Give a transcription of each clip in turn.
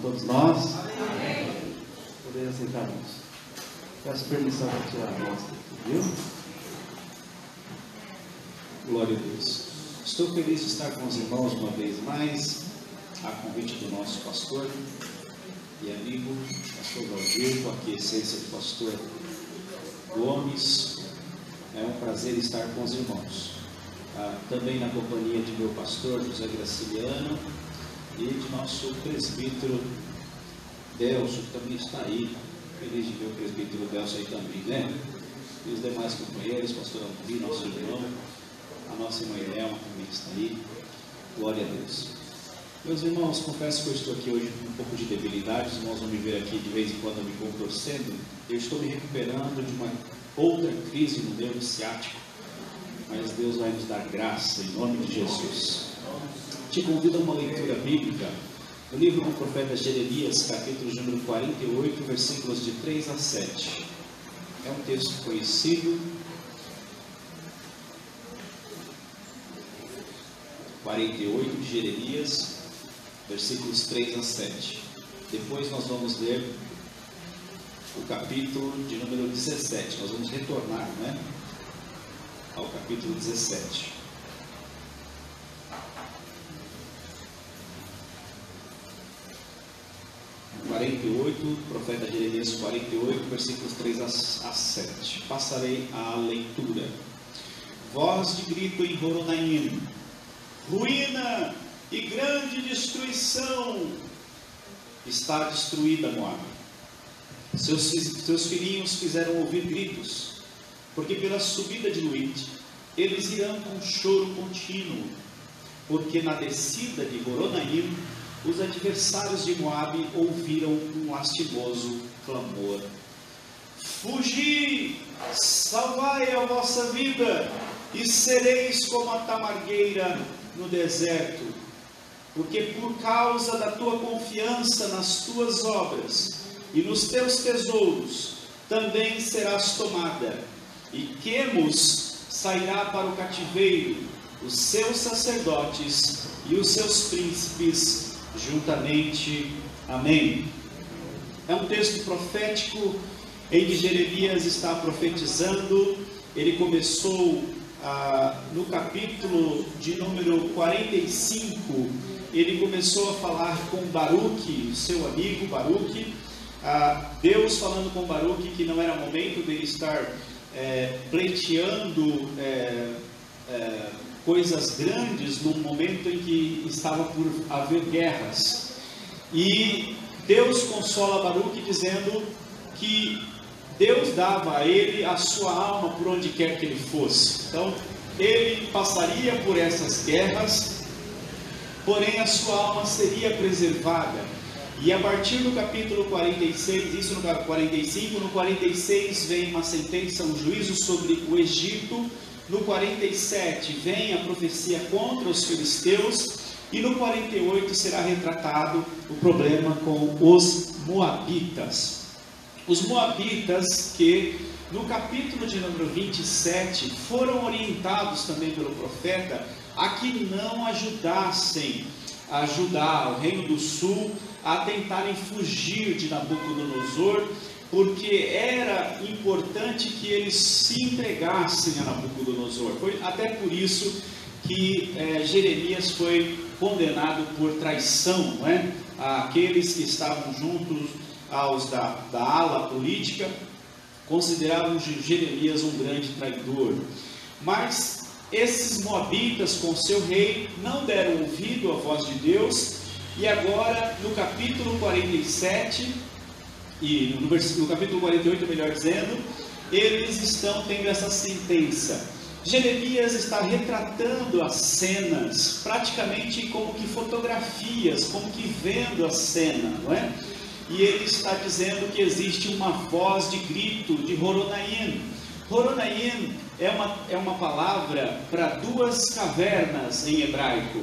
todos nós? Amém. Podemos sentar-nos. Peço permissão para tirar a nossa aqui, viu? Glória a Deus. Estou feliz de estar com os irmãos uma vez mais, a convite do nosso pastor e amigo, pastor Valdir, com a aquiescência do pastor Gomes. É um prazer estar com os irmãos. Também na companhia de meu pastor José Graciliano e de nosso presbítero Delcio, que também está aí. Feliz de ver o presbítero Delcio aí também, né? E os demais companheiros, pastor Alvim, nosso irmão, a nossa irmã Elma também está aí. Glória a Deus. Meus irmãos, confesso que eu estou aqui hoje com um pouco de debilidade. Os irmãos vão me ver aqui de vez em quando me contorcendo. Eu estou me recuperando de uma outra crise no nervo ciático, mas Deus vai nos dar graça em nome de Jesus. Te convido a uma leitura bíblica do livro do profeta Jeremias, capítulo número 48, versículos de 3 a 7. É um texto conhecido. 48 de Jeremias, versículos 3 a 7. Depois nós vamos ler o capítulo de número 17. Nós vamos retornar, né, ao capítulo 17. Profeta Jeremias 48, versículos 3 a 7. Passarei a leitura. Voz de grito em Horonaim, ruína e grande destruição. Está destruída Moabe. Seus filhinhos fizeram ouvir gritos, porque pela subida de Luite eles irão com choro contínuo, porque na descida de Horonaim os adversários de Moabe ouviram um lastimoso clamor. Fugi, salvai a vossa vida, e sereis como a tamargueira no deserto, porque por causa da tua confiança nas tuas obras e nos teus tesouros, também serás tomada, e Quemos sairá para o cativeiro, os seus sacerdotes e os seus príncipes juntamente. Amém. É um texto profético em que Jeremias está profetizando. Ele começou no capítulo de número 45, ele começou a falar com Baruque, seu amigo Baruque, Deus falando com Baruque que não era momento dele estar pleiteando coisas grandes num momento em que estava por haver guerras. E Deus consola Baruque dizendo que Deus dava a ele a sua alma por onde quer que ele fosse. Então ele passaria por essas guerras, porém a sua alma seria preservada. E a partir do capítulo 46, isso no 45, no 46 vem uma sentença, um juízo sobre o Egito. No 47 vem a profecia contra os filisteus, e no 48 será retratado o problema com os moabitas. Os moabitas que no capítulo de número 27 foram orientados também pelo profeta a que não ajudassem a Judá, o reino do sul, a tentarem fugir de Nabucodonosor, porque era importante que eles se entregassem a Nabucodonosor. Foi até por isso que Jeremias foi condenado por traição, não é? Aqueles que estavam juntos aos da ala política consideravam Jeremias um grande traidor. Mas esses moabitas com seu rei não deram ouvido à voz de Deus, e agora no capítulo 47 e no capítulo 48, melhor dizendo, eles estão tendo essa sentença. Jeremias está retratando as cenas, praticamente como que fotografias, como que vendo a cena, não é? E ele está dizendo que existe uma voz de grito de Horonaim. Horonaim é uma palavra para duas cavernas em hebraico.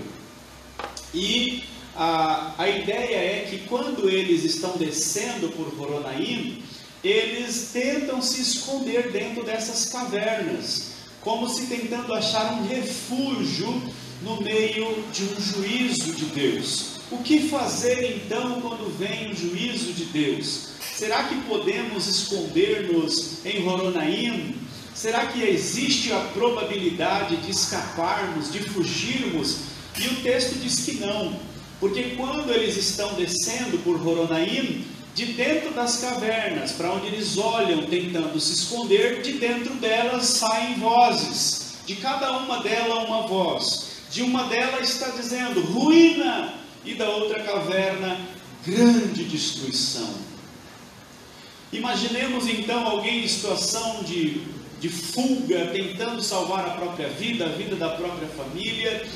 E a ideia é que quando eles estão descendo por Horonaim, eles tentam se esconder dentro dessas cavernas, como se tentando achar um refúgio no meio de um juízo de Deus. O que fazer então quando vem o juízo de Deus? Será que podemos esconder-nos em Horonaim? Será que existe a probabilidade de escaparmos, de fugirmos? E o texto diz que não, porque quando eles estão descendo por Horonaim, de dentro das cavernas, para onde eles olham tentando se esconder, de dentro delas saem vozes, de cada uma delas uma voz. De uma delas está dizendo ruína, e da outra caverna grande destruição. Imaginemos então alguém em situação de fuga, tentando salvar a própria vida, a vida da própria família,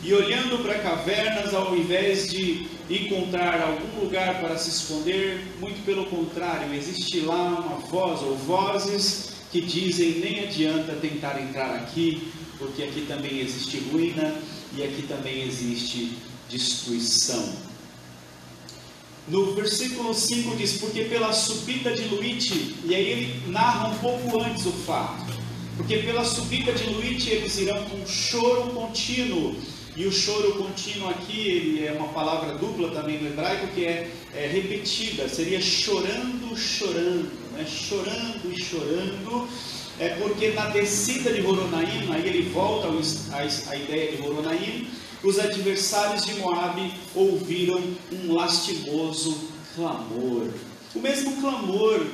e olhando para cavernas, ao invés de encontrar algum lugar para se esconder, muito pelo contrário, existe lá uma voz ou vozes que dizem: nem adianta tentar entrar aqui, porque aqui também existe ruína e aqui também existe destruição. No versículo 5 diz: porque pela subida de Luite, e aí ele narra um pouco antes o fato, porque pela subida de Luite eles irão com choro contínuo. E o choro contínuo aqui, ele é uma palavra dupla também no hebraico, que é repetida, seria chorando, chorando, né? Chorando e chorando, porque na descida de Horonaim, aí ele volta à ideia de Horonaim, os adversários de Moabe ouviram um lastimoso clamor. O mesmo clamor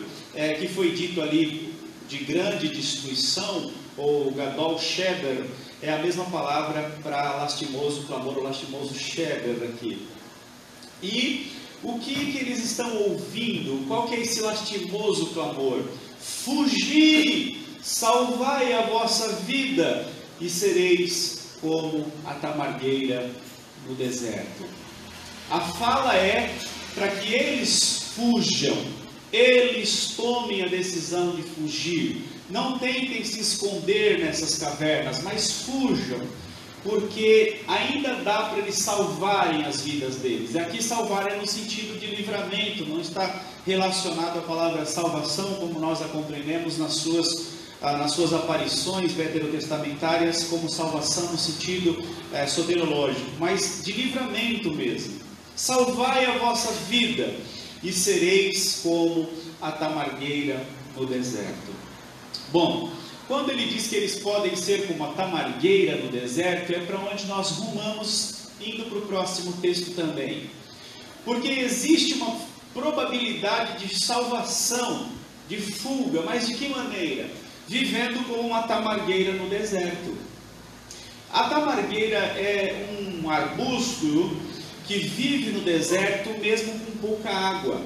que foi dito ali de grande destruição, ou Gadol Sheber, é a mesma palavra para lastimoso clamor, ou lastimoso Sheber aqui. E o que eles estão ouvindo? Qual que é esse lastimoso clamor? Fugi, salvai a vossa vida, e sereis como a tamargueira no deserto. A fala é para que eles fujam, eles tomem a decisão de fugir. Não tentem se esconder nessas cavernas, mas fujam, porque ainda dá para eles salvarem as vidas deles. E aqui salvar é no sentido de livramento, não está relacionado à palavra salvação, como nós a compreendemos nas suas aparições veterotestamentárias, como salvação no sentido soteriológico, mas de livramento mesmo. Salvai a vossa vida, e sereis como a tamargueira no deserto. Bom, quando ele diz que eles podem ser como a tamargueira no deserto, é para onde nós rumamos, indo para o próximo texto também. Porque existe uma probabilidade de salvação, de fuga, mas de que maneira? Vivendo como uma tamargueira no deserto. A tamargueira é um arbusto que vive no deserto mesmo com pouca água,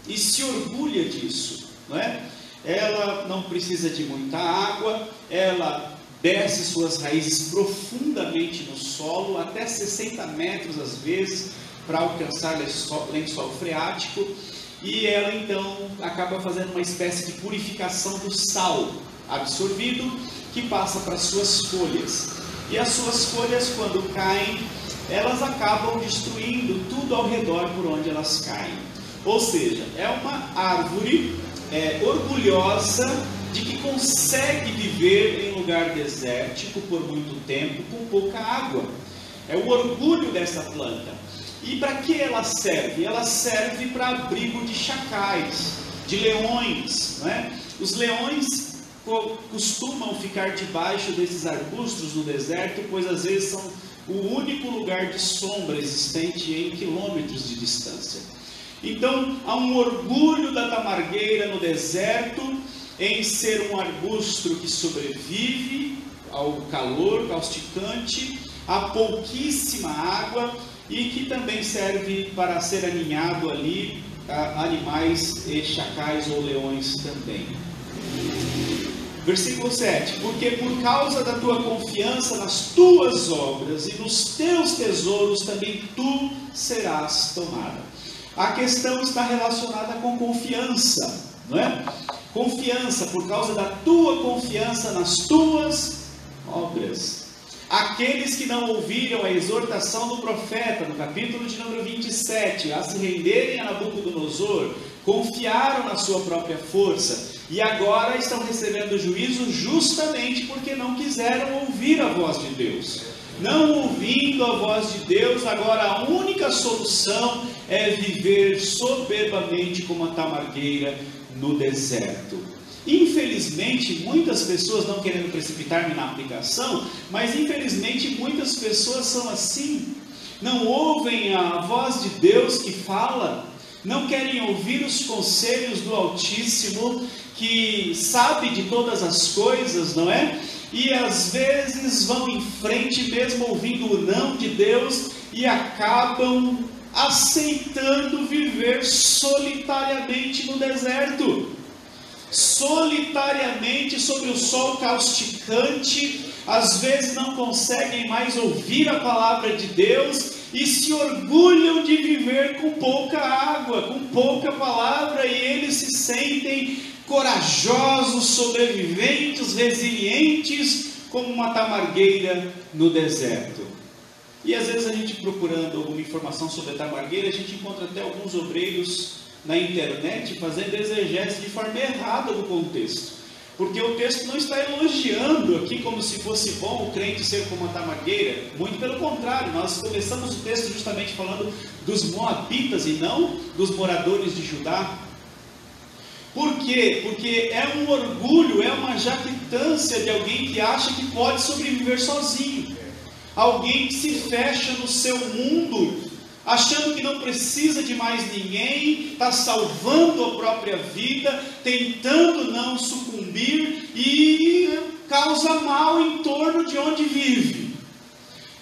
e se orgulha disso, não é? Ela não precisa de muita água, ela desce suas raízes profundamente no solo, até 60 metros às vezes, para alcançar lençol freático, e ela então acaba fazendo uma espécie de purificação do sal absorvido, que passa para suas folhas. E as suas folhas, quando caem, elas acabam destruindo tudo ao redor por onde elas caem. Ou seja, é uma árvore orgulhosa de que consegue viver em lugar desértico por muito tempo, com pouca água. É o orgulho dessa planta. E para que ela serve? Ela serve para abrigo de chacais, de leões, não é? Os leões costumam ficar debaixo desses arbustos no deserto, pois às vezes são o único lugar de sombra existente em quilômetros de distância. Então, há um orgulho da tamargueira no deserto em ser um arbusto que sobrevive ao calor causticante, a pouquíssima água, e que também serve para ser aninhado ali a animais e chacais ou leões também. Versículo 7: porque por causa da tua confiança nas tuas obras e nos teus tesouros também tu serás tomada. A questão está relacionada com confiança, não é? Confiança, por causa da tua confiança nas tuas obras. Aqueles que não ouviram a exortação do profeta, no capítulo de número 27, a se renderem a Nabucodonosor, confiaram na sua própria força, e agora estão recebendo juízo justamente porque não quiseram ouvir a voz de Deus. não ouvindo a voz de Deus, agora a única solução é viver soberbamente como a tamargueira no deserto. Infelizmente, muitas pessoas, não querendo precipitar-me na aplicação, mas infelizmente muitas pessoas são assim, não ouvem a voz de Deus que fala, não querem ouvir os conselhos do Altíssimo, que sabe de todas as coisas, não é? E às vezes vão em frente mesmo ouvindo o não de Deus e acabam aceitando viver solitariamente no deserto, solitariamente sobre o sol causticante. Às vezes não conseguem mais ouvir a palavra de Deus e se orgulham de viver com pouca água, com pouca palavra, e eles se sentem corajosos, sobreviventes, resilientes, como uma tamargueira no deserto. E às vezes a gente procurando alguma informação sobre a tamargueira, a gente encontra até alguns obreiros na internet fazendo exegese de forma errada do contexto, porque o texto não está elogiando aqui como se fosse bom o crente ser como a tamargueira. Muito pelo contrário, nós começamos o texto justamente falando dos moabitas e não dos moradores de Judá. Por quê? Porque é um orgulho, é uma jactância de alguém que acha que pode sobreviver sozinho, alguém que se fecha no seu mundo, achando que não precisa de mais ninguém, está salvando a própria vida, tentando não sucumbir e causa mal em torno de onde vive.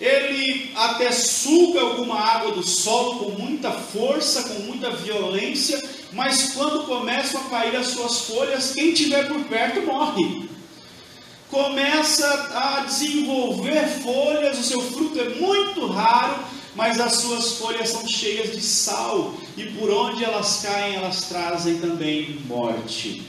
Ele até suga alguma água do solo com muita força, com muita violência, mas quando começam a cair as suas folhas, quem estiver por perto morre. Começa a desenvolver folhas, o seu fruto é muito raro, mas as suas folhas são cheias de sal, e por onde elas caem, elas trazem também morte.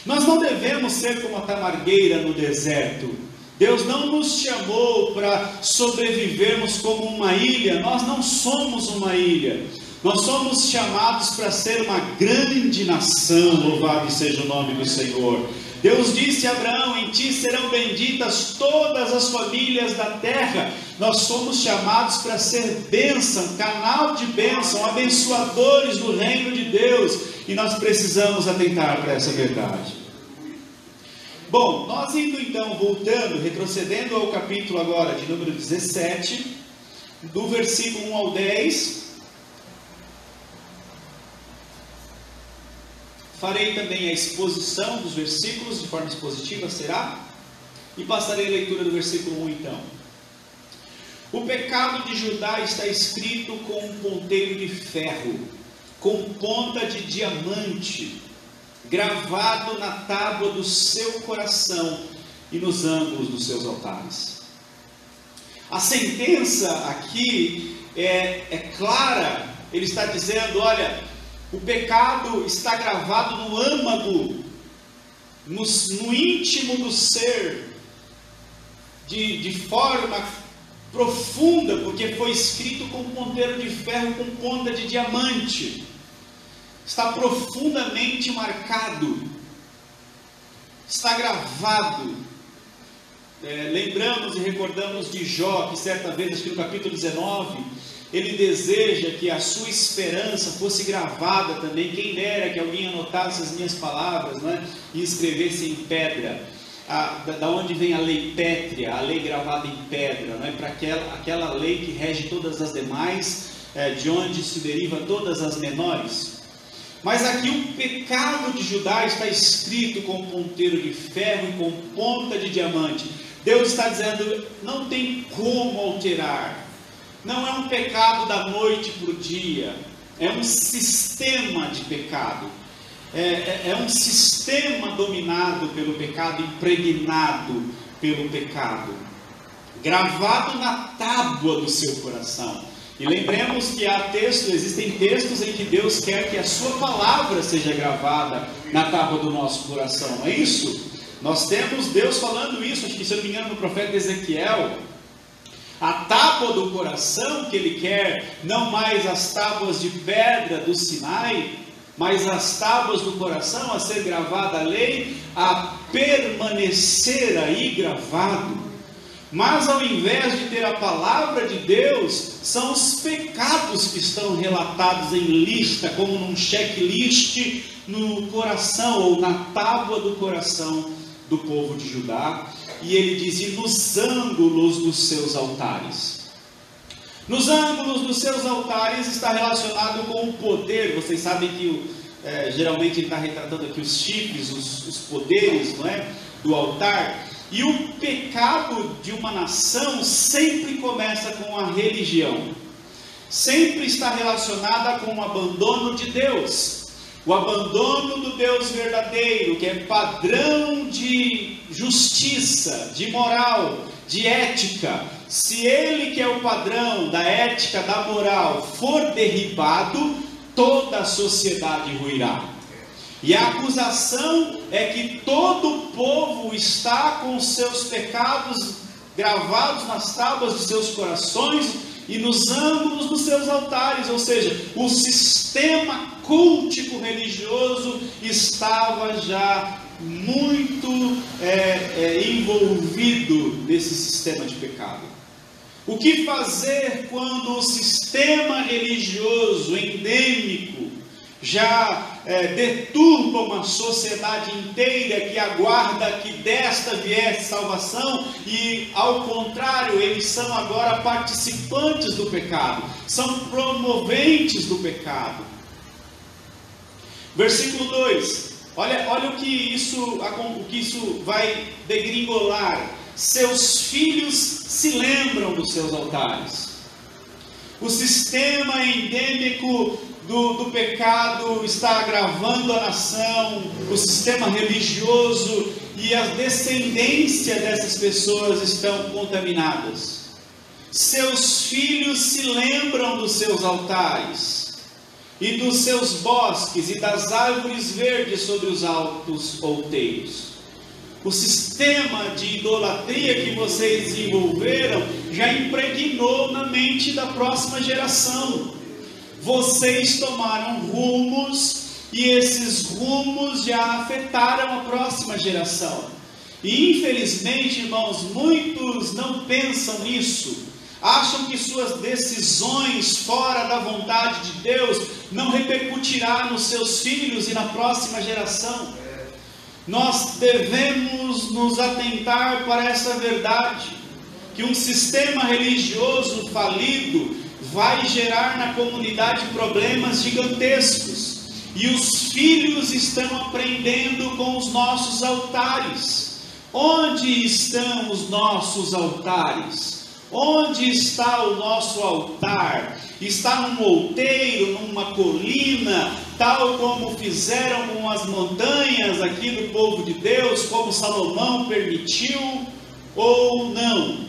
Nós não devemos ser como a tamargueira no deserto. Deus não nos chamou para sobrevivermos como uma ilha. Nós não somos uma ilha. Nós somos chamados para ser uma grande nação. Louvado seja o nome do Senhor. Deus disse a Abraão: em ti serão benditas todas as famílias da terra. Nós somos chamados para ser bênção, canal de bênção, abençoadores do reino de Deus, e nós precisamos atentar para essa verdade. Bom, nós indo então, voltando, retrocedendo ao capítulo agora de número 17, do versículo 1 ao 10, farei também a exposição dos versículos de forma expositiva, será? E passarei a leitura do versículo 1 então. O pecado de Judá está escrito com um ponteiro de ferro, com ponta de diamante, gravado na tábua do seu coração e nos ângulos dos seus altares. A sentença aqui é clara. Ele está dizendo: olha, o pecado está gravado no âmago, no íntimo do ser, de forma profunda, porque foi escrito com ponteiro de ferro, com ponta de diamante. Está profundamente marcado, está gravado. Lembramos e recordamos de Jó, que certa vez, acho que no capítulo 19, ele deseja que a sua esperança fosse gravada também. Quem dera que alguém anotasse as minhas palavras, né, e escrevesse em pedra. Da onde vem a lei pétrea, a lei gravada em pedra, né, para aquela lei que rege todas as demais, de onde se deriva todas as menores. Mas aqui o pecado de Judá está escrito com ponteiro de ferro e com ponta de diamante. Deus está dizendo: não tem como alterar. Não é um pecado da noite para o dia. É um sistema de pecado. É um sistema dominado pelo pecado, impregnado pelo pecado, gravado na tábua do seu coração. E lembremos que existem textos em que Deus quer que a sua palavra seja gravada na tábua do nosso coração, não é isso? Nós temos Deus falando isso, acho que, se eu não me engano, no profeta Ezequiel. A tábua do coração que Ele quer, não mais as tábuas de pedra do Sinai, mas as tábuas do coração, a ser gravada a lei, a permanecer aí gravado. Mas ao invés de ter a palavra de Deus, são os pecados que estão relatados em lista, como num checklist no coração, ou na tábua do coração do povo de Judá. E ele diz: e nos ângulos dos seus altares. Nos ângulos dos seus altares está relacionado com o poder. Vocês sabem que geralmente ele está retratando aqui os chifres, os poderes, não é? Do altar. E o pecado de uma nação sempre começa com a religião. Sempre está relacionada com o abandono de Deus. O abandono do Deus verdadeiro, que é padrão de justiça, de moral, de ética. Se ele, que é o padrão da ética, da moral, for derribado, toda a sociedade ruirá. E a acusação é que todo o povo está com seus pecados gravados nas tábuas de seus corações e nos ângulos dos seus altares. Ou seja, o sistema cultico religioso estava já muito envolvido nesse sistema de pecado. O que fazer quando o sistema religioso endêmico já deturpa uma sociedade inteira que aguarda que desta viesse salvação, e ao contrário, eles são agora participantes do pecado, são promoventes do pecado? Versículo 2, olha o que isso vai degringolar. Seus filhos se lembram dos seus altares. O sistema endêmico do pecado está agravando a nação, o sistema religioso, e a descendência dessas pessoas estão contaminadas. Seus filhos se lembram dos seus altares, e dos seus bosques, e das árvores verdes sobre os altos outeiros. O sistema de idolatria que vocês desenvolveram já impregnou na mente da próxima geração. Vocês tomaram rumos, e esses rumos já afetaram a próxima geração. E infelizmente, irmãos, muitos não pensam nisso. Acham que suas decisões fora da vontade de Deus não repercutirá nos seus filhos e na próxima geração. Nós devemos nos atentar para essa verdade, que um sistema religioso falido vai gerar na comunidade problemas gigantescos, e os filhos estão aprendendo com os nossos altares. Onde estão os nossos altares? Onde está o nosso altar? Está num outeiro, numa colina, tal como fizeram com as montanhas aqui do povo de Deus, como Salomão permitiu, ou não?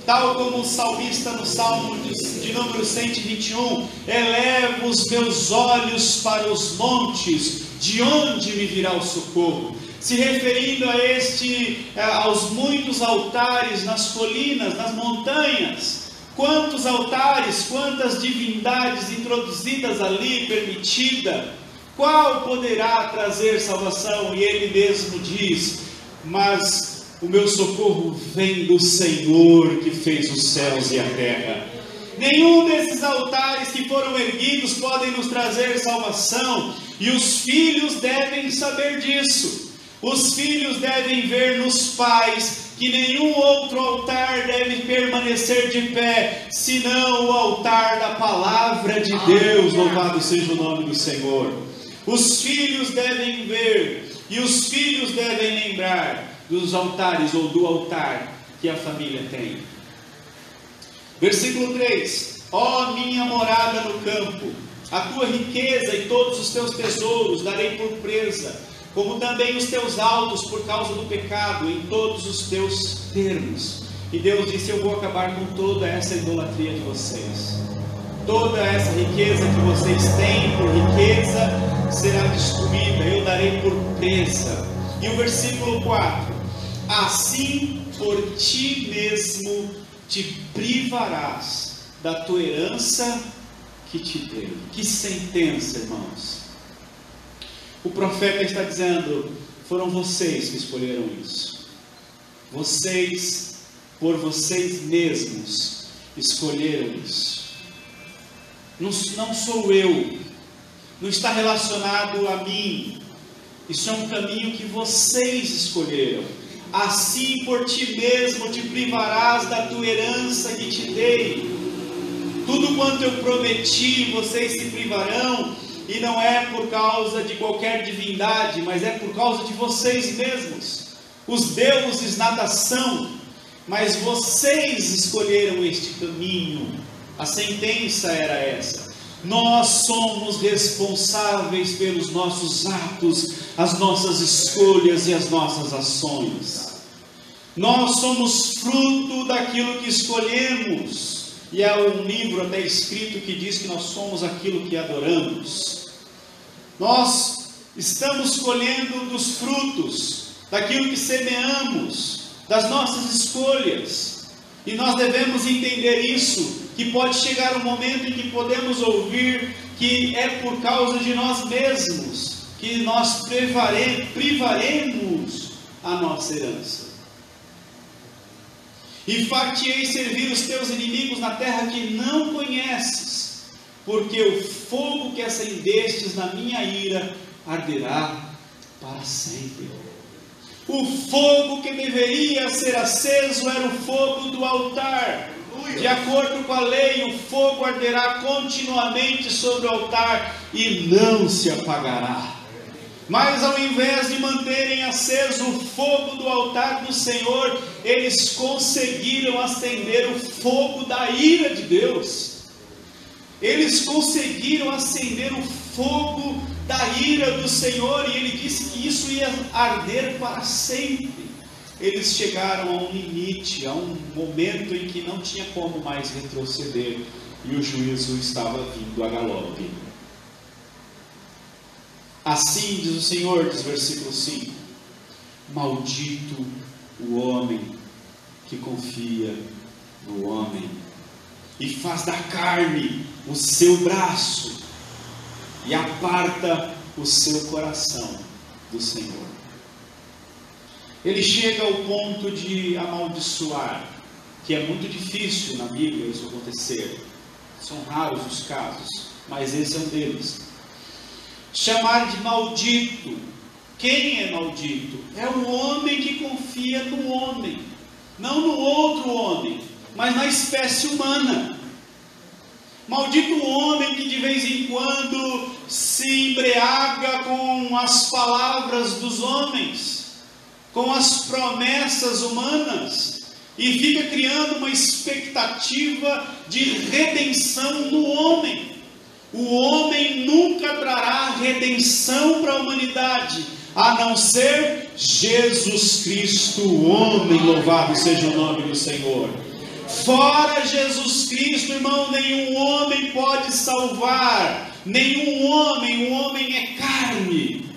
Tal como o salmista no Salmo de número 121, elevo os meus olhos para os montes, de onde me virá o socorro? Se referindo aos muitos altares nas colinas, nas montanhas. Quantos altares, quantas divindades introduzidas ali, permitida? Qual poderá trazer salvação? E ele mesmo diz: mas o meu socorro vem do Senhor que fez os céus e a terra. Nenhum desses altares que foram erguidos podem nos trazer salvação, e os filhos devem saber disso. Os filhos devem ver nos pais que nenhum outro altar deve permanecer de pé, senão o altar da palavra de Deus. Louvado seja o nome do Senhor. Os filhos devem ver, e os filhos devem lembrar dos altares, ou do altar que a família tem. Versículo 3: ó minha morada no campo, a tua riqueza e todos os teus tesouros darei por presa, como também os teus altos por causa do pecado, em todos os teus termos. E Deus disse: eu vou acabar com toda essa idolatria de vocês. Toda essa riqueza que vocês têm por riqueza será destruída, eu darei por presa. E o versículo 4: assim por ti mesmo te privarás da tua herança que te dei. Que sentença, irmãos! O profeta está dizendo: foram vocês que escolheram isso. Vocês, por vocês mesmos escolheram isso. Não sou eu, não está relacionado a mim. Isso é um caminho que vocês escolheram. Assim por ti mesmo te privarás da tua herança que te dei. Tudo quanto eu prometi, vocês se privarão, e não é por causa de qualquer divindade, mas é por causa de vocês mesmos. Os deuses nada são, mas vocês escolheram este caminho. A sentença era essa: nós somos responsáveis pelos nossos atos, as nossas escolhas e as nossas ações. Nós somos fruto daquilo que escolhemos. E há um livro até escrito que diz que nós somos aquilo que adoramos. Nós estamos colhendo dos frutos, daquilo que semeamos, das nossas escolhas. E nós devemos entender isso, que pode chegar um momento em que podemos ouvir que é por causa de nós mesmos que nós privaremos a nossa herança. E far-te-ei servir os teus inimigos na terra que não conheces, porque o fogo que acendestes na minha ira arderá para sempre. O fogo que deveria ser aceso era o fogo do altar. De acordo com a lei, o fogo arderá continuamente sobre o altar e não se apagará. Mas ao invés de manterem aceso o fogo do altar do Senhor, eles conseguiram acender o fogo da ira de Deus. Eles conseguiram acender o fogo da ira do Senhor, e ele disse que isso ia arder para sempre. Eles chegaram a um limite, a um momento em que não tinha como mais retroceder, e o juízo estava vindo a galope. Assim diz o Senhor, diz o versículo 5: maldito o homem que confia no homem, e faz da carne o seu braço, e aparta o seu coração do Senhor. Ele chega ao ponto de amaldiçoar, que é muito difícil na Bíblia isso acontecer. São raros os casos, mas esse é um deles. Chamar de maldito. Quem é maldito? É o homem que confia no homem, não no outro homem, mas na espécie humana. Maldito o homem que de vez em quando se embriaga com as palavras dos homens, com as promessas humanas, e fica criando uma expectativa de redenção no homem. O homem nunca trará redenção para a humanidade, a não ser Jesus Cristo, o homem. Louvado seja o nome do Senhor. Fora Jesus Cristo, irmão, nenhum homem pode salvar. Nenhum homem, o homem é carne.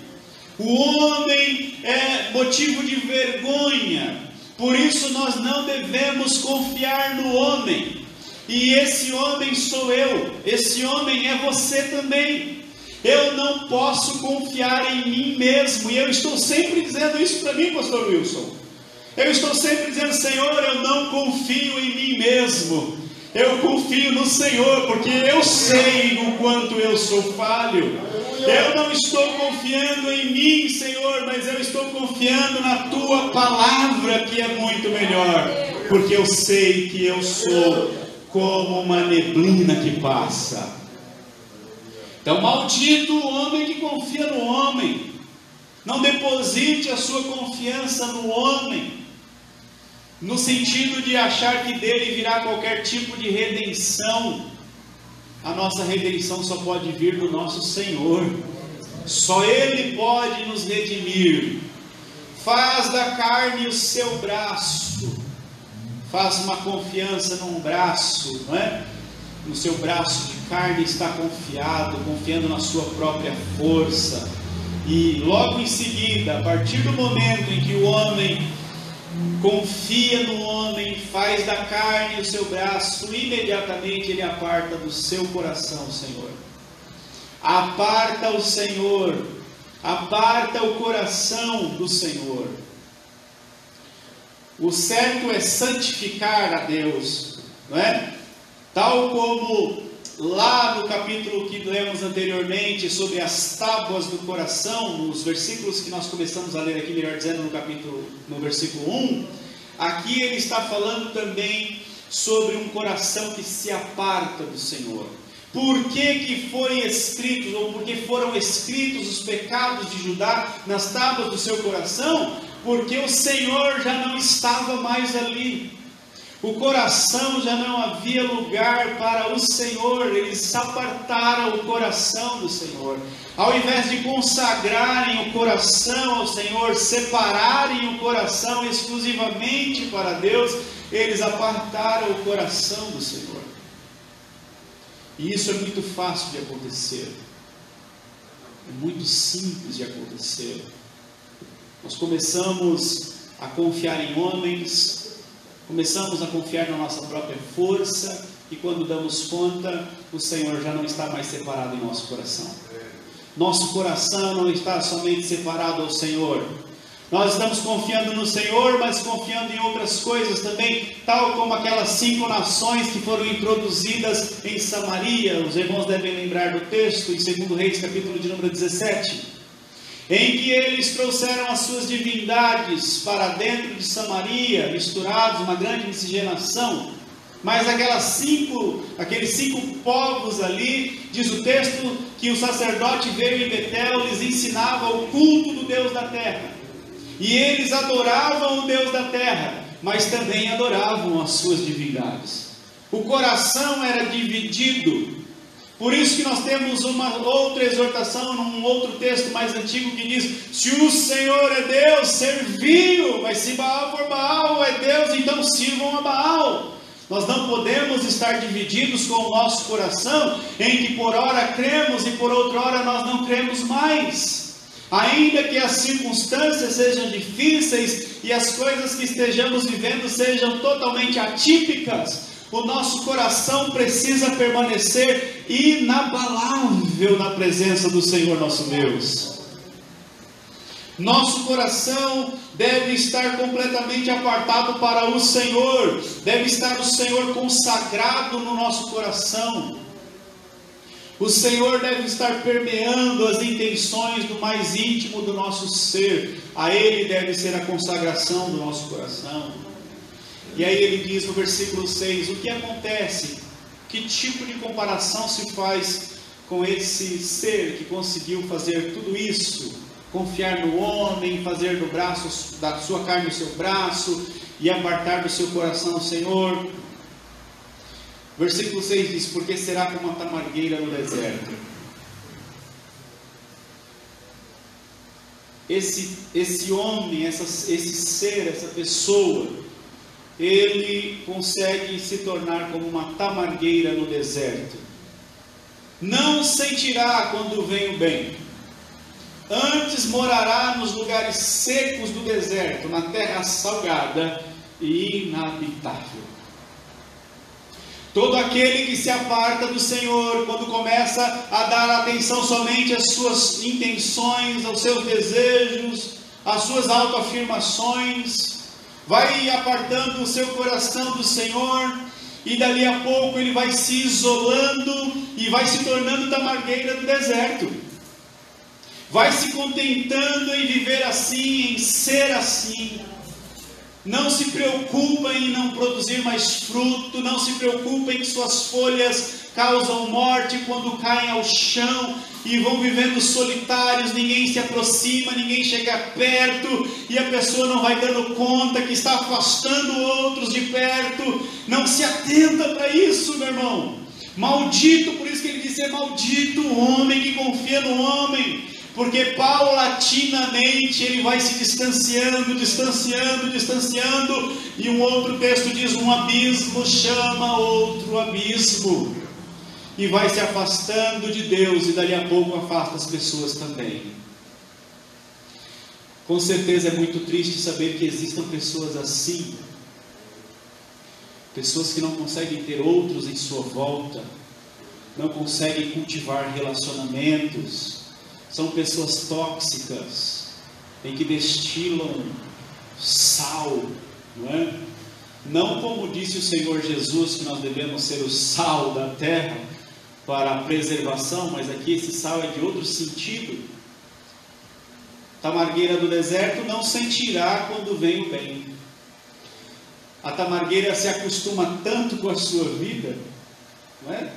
O homem é motivo de vergonha. Por isso nós não devemos confiar no homem. E esse homem sou eu, esse homem é você também. Eu não posso confiar em mim mesmo, e eu estou sempre dizendo isso para mim, pastor Wilson. Eu estou sempre dizendo: Senhor, eu não confio em mim mesmo, eu confio no Senhor, porque eu sei o quanto eu sou falho. Eu não estou confiando em mim, Senhor, mas eu estou confiando na Tua palavra, que é muito melhor, porque eu sei que eu sou como uma neblina que passa. Então, maldito o homem que confia no homem. Não deposite a sua confiança no homem, no sentido de achar que dele virá qualquer tipo de redenção. A nossa redenção só pode vir do nosso Senhor. Só Ele pode nos redimir. Faz da carne o seu braço. Faz uma confiança num braço, não é? No seu braço de carne está confiado, confiando na sua própria força. E logo em seguida, a partir do momento em que o homem confia no homem, faz da carne o seu braço, imediatamente ele aparta do seu coração, Senhor. Aparta o Senhor, aparta o coração do Senhor. O certo é santificar a Deus, não é? Tal como lá no capítulo que lemos anteriormente, sobre as tábuas do coração, nos versículos que nós começamos a ler aqui, melhor dizendo, no versículo 1, aqui ele está falando também sobre um coração que se aparta do Senhor. Por que foi escrito, ou por que foram escritos os pecados de Judá nas tábuas do seu coração? Porque o Senhor já não estava mais ali. O coração já não havia lugar para o Senhor. Eles apartaram o coração do Senhor. Ao invés de consagrarem o coração ao Senhor, separarem o coração exclusivamente para Deus, eles apartaram o coração do Senhor. E isso é muito fácil de acontecer. É muito simples de acontecer. Nós começamos a confiar em homens, começamos a confiar na nossa própria força, e quando damos conta, o Senhor já não está mais separado em nosso coração. Nosso coração não está somente separado ao Senhor. Nós estamos confiando no Senhor, mas confiando em outras coisas também, tal como aquelas 5 nações que foram introduzidas em Samaria. Os irmãos devem lembrar do texto, em 2 Reis, capítulo de número 17, em que eles trouxeram as suas divindades para dentro de Samaria, misturados, uma grande miscigenação. Mas aqueles 5 povos ali, diz o texto, que o sacerdote veio em Betel, lhes ensinava o culto do Deus da terra. E eles adoravam o Deus da terra, mas também adoravam as suas divindades. O coração era dividido. Por isso que nós temos uma outra exortação, num outro texto mais antigo, que diz: se o Senhor é Deus, servi-o. Mas se Baal for Baal é Deus, então sirvam a Baal. Nós não podemos estar divididos com o nosso coração, em que por hora cremos e por outra hora nós não cremos mais. Ainda que as circunstâncias sejam difíceis e as coisas que estejamos vivendo sejam totalmente atípicas, o nosso coração precisa permanecer inabalável na presença do Senhor nosso Deus. Nosso coração deve estar completamente apartado para o Senhor, deve estar o Senhor consagrado no nosso coração. O Senhor deve estar permeando as intenções do mais íntimo do nosso ser. A Ele deve ser a consagração do nosso coração. E aí ele diz no versículo 6, o que acontece? Que tipo de comparação se faz com esse ser que conseguiu fazer tudo isso? Confiar no homem, fazer do braço, da sua carne o seu braço, e apartar do seu coração o Senhor. Versículo 6 diz: porque será como uma tamargueira no deserto. Esse homem, esse ser, essa pessoa, ele consegue se tornar como uma tamargueira no deserto. Não sentirá quando vem o bem, antes morará nos lugares secos do deserto, na terra salgada e inabitável. Todo aquele que se aparta do Senhor, quando começa a dar atenção somente às suas intenções, aos seus desejos, às suas autoafirmações, vai apartando o seu coração do Senhor, e dali a pouco ele vai se isolando e vai se tornando tamargueira do deserto. Vai se contentando em viver assim, em ser assim. Não se preocupa em não produzir mais fruto, não se preocupa em que suas folhas causam morte quando caem ao chão e vão vivendo solitários, ninguém se aproxima, ninguém chega perto, e a pessoa não vai dando conta que está afastando outros de perto. Não se atenta para isso, meu irmão. Maldito, por isso que ele diz: é maldito o homem que confia no homem. Porque paulatinamente ele vai se distanciando, e um outro texto diz: um abismo chama outro abismo, e vai se afastando de Deus, e dali a pouco afasta as pessoas também. Com certeza é muito triste saber que existam pessoas assim, pessoas que não conseguem ter outros em sua volta, não conseguem cultivar relacionamentos. São pessoas tóxicas, em que destilam sal não é? Não como disse o Senhor Jesus, que nós devemos ser o sal da terra para a preservação, mas aqui esse sal é de outro sentido. Tamargueira do deserto não sentirá quando vem o bem. A tamargueira se acostuma tanto com a sua vida, não é?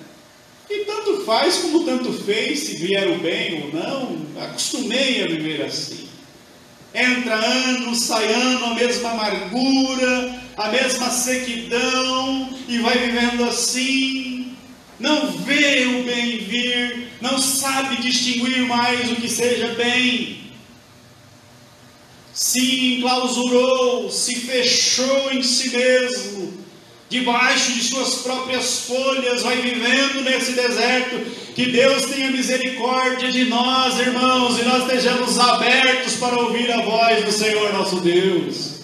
E tanto faz como tanto fez, se vier o bem ou não, acostumei a viver assim. Entra ano, sai ano, a mesma amargura, a mesma sequidão, e vai vivendo assim, não vê o bem vir, não sabe distinguir mais o que seja bem, se enclausurou, se fechou em si mesmo, debaixo de suas próprias folhas, vai vivendo nesse deserto. Que Deus tenha misericórdia de nós, irmãos, e nós estejamos abertos para ouvir a voz do Senhor nosso Deus.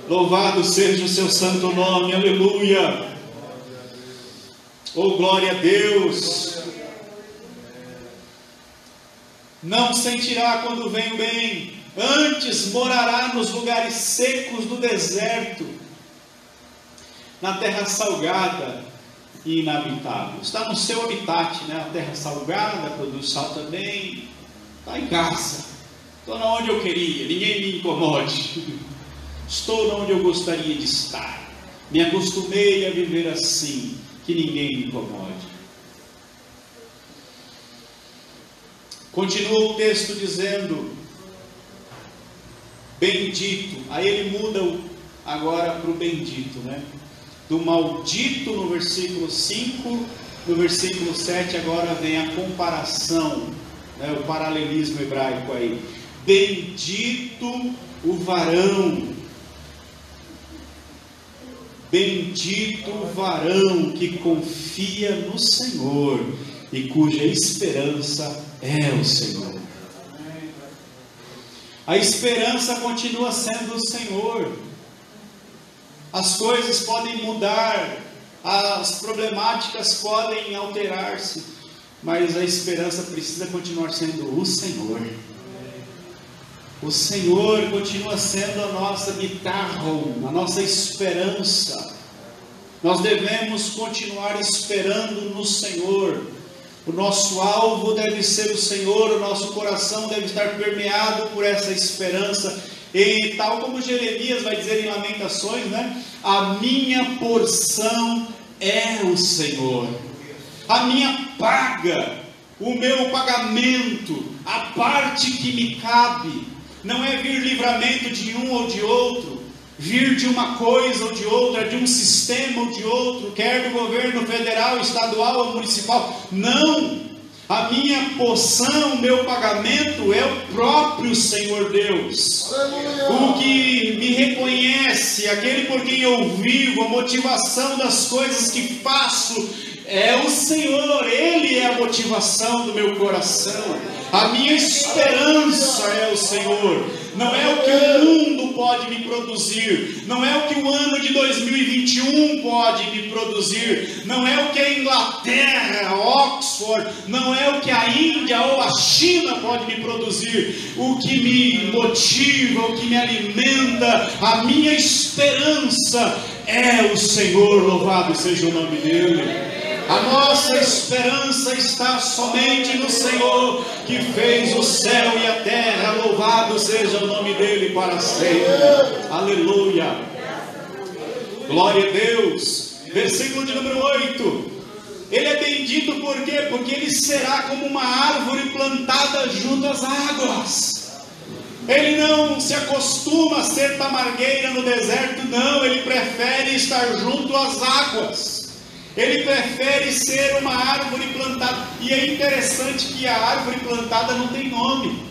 Louvado seja o seu santo nome, aleluia. Oh, glória a Deus. Não sentirá quando vem o bem, antes morará nos lugares secos do deserto, na terra salgada e inabitável. Está no seu habitat, né? A terra salgada, produz sal também. Está em casa. Estou onde eu queria, ninguém me incomode. Estou onde eu gostaria de estar. Me acostumei a viver assim, que ninguém me incomode. Continua o texto dizendo: bendito. Aí ele muda agora para o bendito, né? Do maldito no versículo 5, no versículo 7 agora vem a comparação, né, o paralelismo hebraico aí. Bendito o varão, bendito o varão que confia no Senhor e cuja esperança é o Senhor. A esperança continua sendo o Senhor. As coisas podem mudar, as problemáticas podem alterar-se, mas a esperança precisa continuar sendo o Senhor. O Senhor continua sendo a nossa bitarron, a nossa esperança. Nós devemos continuar esperando no Senhor. O nosso alvo deve ser o Senhor, o nosso coração deve estar permeado por essa esperança. E tal como Jeremias vai dizer em Lamentações, né? A minha porção é o Senhor. A minha paga, o meu pagamento, a parte que me cabe, não é vir livramento de um ou de outro, vir de uma coisa ou de outra, de um sistema ou de outro, quer do governo federal, estadual ou municipal. Não! A minha porção, o meu pagamento é o próprio Senhor Deus. O que me reconhece, aquele por quem eu vivo, a motivação das coisas que faço, é o Senhor. Ele é a motivação do meu coração. A minha esperança é o Senhor. Não é o que o mundo pode me produzir, não é o que o ano de 2021 pode me produzir, não é o que a Inglaterra, Oxford, não é o que a Índia ou a China pode me produzir. O que me motiva, o que me alimenta, a minha esperança é o Senhor. Louvado seja o nome dele. A nossa esperança está somente no Senhor, que fez o céu e a terra. Louvado seja o nome dele para sempre. Aleluia. Glória a Deus. Versículo de número 8. Ele é bendito por quê? Porque ele será como uma árvore plantada junto às águas. Ele não se acostuma a ser tamargueira no deserto, não. Ele prefere estar junto às águas. Ele prefere ser uma árvore plantada. E é interessante que a árvore plantada não tem nome.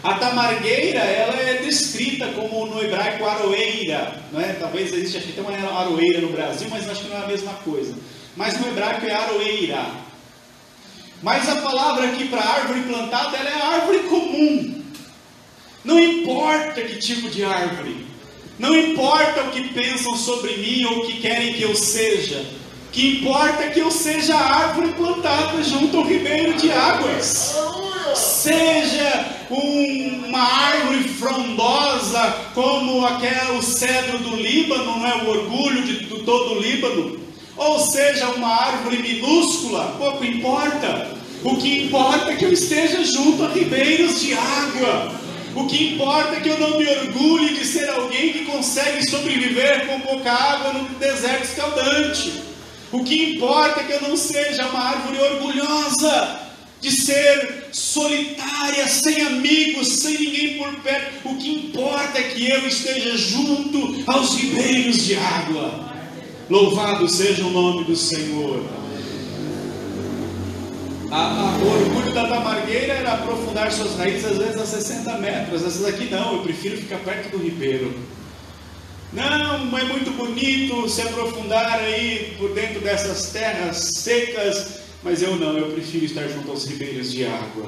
A tamargueira, ela é descrita como no hebraico aroeira, não é? Talvez exista, acho que tem uma aroeira no Brasil, mas acho que não é a mesma coisa. Mas no hebraico é aroeira. Mas a palavra aqui para árvore plantada, ela é árvore comum. Não importa que tipo de árvore. Não importa o que pensam sobre mim ou o que querem que eu seja. O que importa é que eu seja a árvore plantada junto ao ribeiro de águas. Seja uma árvore frondosa frondosa, como o cedro do Líbano, não é o orgulho de todo o Líbano, ou seja, uma árvore minúscula, pouco importa. O que importa é que eu esteja junto a ribeiros de água. O que importa é que eu não me orgulhe de ser alguém que consegue sobreviver com pouca água no deserto escaldante. O que importa é que eu não seja uma árvore orgulhosa de ser solitária, sem amigos, sem ninguém por perto. O que importa é que eu esteja junto aos ribeiros de água. Louvado seja o nome do Senhor. O orgulho da tamargueira era aprofundar suas raízes às vezes a 60 metros. Essas aqui não, eu prefiro ficar perto do ribeiro. Não, é muito bonito se aprofundar aí por dentro dessas terras secas, mas eu não, eu prefiro estar junto aos ribeiros de água.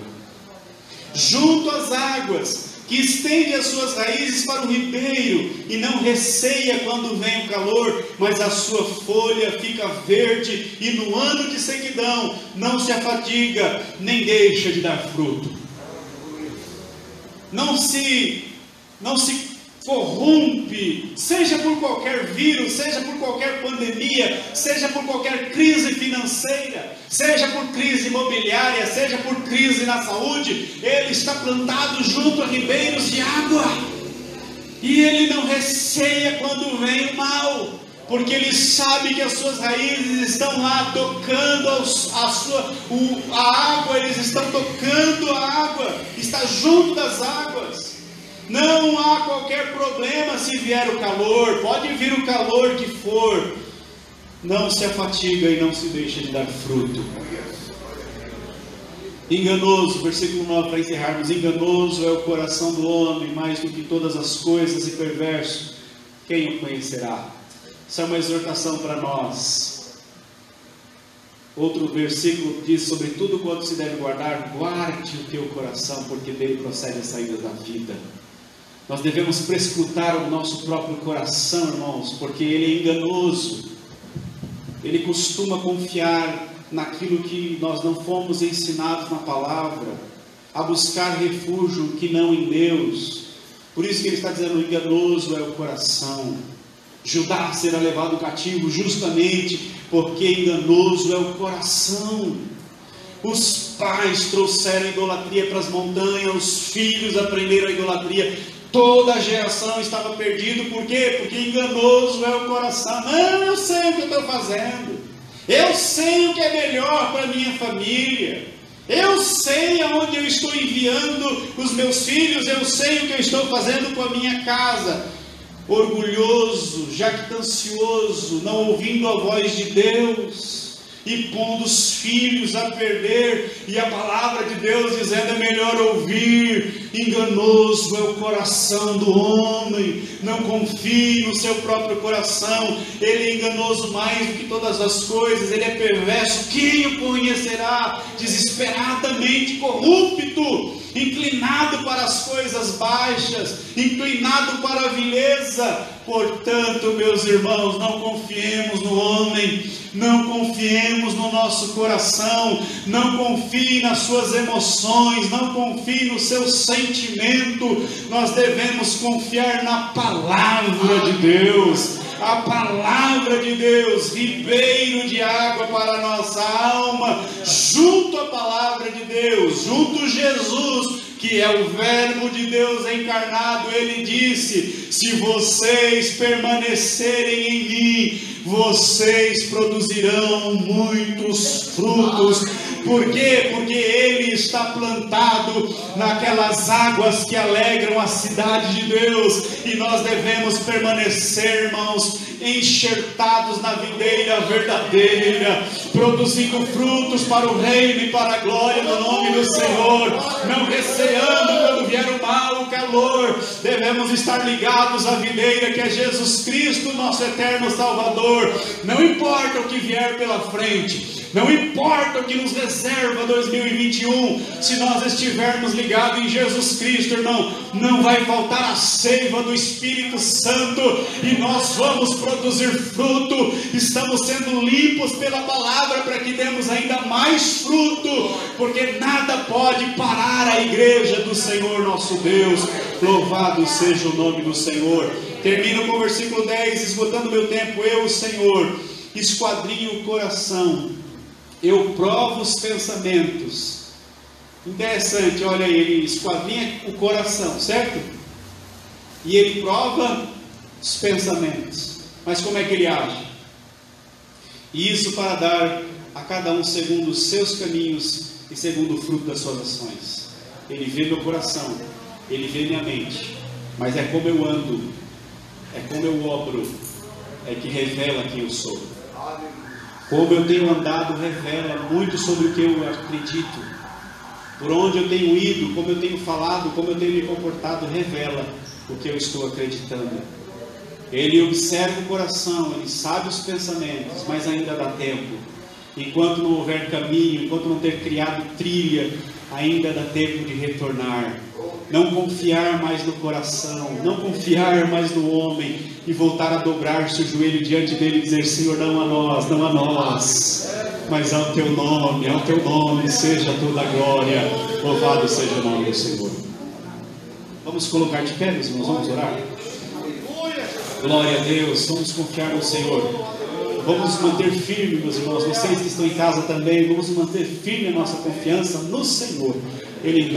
Junto às águas, que estende as suas raízes para o ribeiro, e não receia quando vem o calor, mas a sua folha fica verde, e no ano de sequidão não se afadiga, nem deixa de dar fruto. Não se corrompe, seja por qualquer vírus, seja por qualquer pandemia, seja por qualquer crise financeira, seja por crise imobiliária, seja por crise na saúde. Ele está plantado junto a ribeiros de água, e ele não receia quando vem o mal, porque ele sabe que as suas raízes estão lá tocando a água, eles estão tocando a água, está junto das águas. Não há qualquer problema se vier o calor, pode vir o calor que for, não se afatiga e não se deixa de dar fruto. Enganoso, versículo 9 para encerrarmos: enganoso é o coração do homem mais do que todas as coisas, e perverso, quem o conhecerá? Isso é uma exortação para nós. Outro versículo diz: sobre tudo quanto se deve guardar, guarde o teu coração, porque dele procede a saída da vida. Nós devemos prescrutar o nosso próprio coração, irmãos, porque ele é enganoso. Ele costuma confiar naquilo que nós não fomos ensinados na palavra, a buscar refúgio que não em Deus. Por isso que ele está dizendo: enganoso é o coração. Judá será levado cativo justamente porque enganoso é o coração. Os pais trouxeram a idolatria para as montanhas, os filhos aprenderam a idolatria. Toda a geração estava perdida. Por quê? Porque enganoso é o coração. Não, eu sei o que eu estou fazendo, eu sei o que é melhor para a minha família, eu sei aonde eu estou enviando os meus filhos, eu sei o que eu estou fazendo com a minha casa. Orgulhoso, jactancioso, não ouvindo a voz de Deus, e pondo os filhos a perder, e a palavra de Deus dizendo: é melhor ouvir. Enganoso é o coração do homem, não confie no seu próprio coração, ele é enganoso mais do que todas as coisas, ele é perverso, quem o conhecerá? Desesperadamente corrupto, inclinado para as coisas baixas, inclinado para a vileza. Portanto, meus irmãos, não confiemos no homem, não confiemos no nosso coração, não confie nas suas emoções, não confie no seu sentimento. Nós devemos confiar na palavra de Deus. A palavra de Deus, ribeiro de água para a nossa alma, junto à palavra de Deus, junto a Jesus, que é o verbo de Deus encarnado. Ele disse: se vocês permanecerem em mim, vocês produzirão muitos frutos. Por quê? Porque ele está plantado naquelas águas que alegram a cidade de Deus, e nós devemos permanecer, irmãos, enxertados na videira verdadeira, produzindo frutos para o reino e para a glória do nome do Senhor, não receando quando vier o mal, o calor. Devemos estar ligados à videira que é Jesus Cristo, nosso eterno Salvador. Não importa o que vier pela frente, não importa o que nos reserva 2021, se nós estivermos ligados em Jesus Cristo, irmão, não vai faltar a seiva do Espírito Santo, e nós vamos produzir fruto. Estamos sendo limpos pela palavra para que demos ainda mais fruto, porque nada pode parar a igreja do Senhor nosso Deus. Louvado seja o nome do Senhor. Termino com o versículo 10, esgotando meu tempo, eu, Senhor, esquadrinho o coração, eu provo os pensamentos. Interessante, olha aí, ele esquadrinha o coração, certo? E ele prova os pensamentos. Mas como é que ele age? E isso para dar a cada um segundo os seus caminhos e segundo o fruto das suas ações. Ele vê meu coração, ele vê minha mente, mas é como eu ando, é como eu obro, é que revela quem eu sou. Como eu tenho andado revela muito sobre o que eu acredito. Por onde eu tenho ido, como eu tenho falado, como eu tenho me comportado, revela o que eu estou acreditando. Ele observa o coração, ele sabe os pensamentos, mas ainda dá tempo. Enquanto não houver caminho, enquanto não ter criado trilha, ainda dá tempo de retornar. Não confiar mais no coração, não confiar mais no homem e voltar a dobrar-se o joelho diante dele e dizer: Senhor, não a nós, não a nós, mas ao teu nome seja toda a glória. Louvado seja o nome do Senhor. Vamos colocar de pé, meus irmãos, vamos orar. Glória a Deus, vamos confiar no Senhor. Vamos manter firme, meus irmãos, vocês que estão em casa também, vamos manter firme a nossa confiança no Senhor. Ele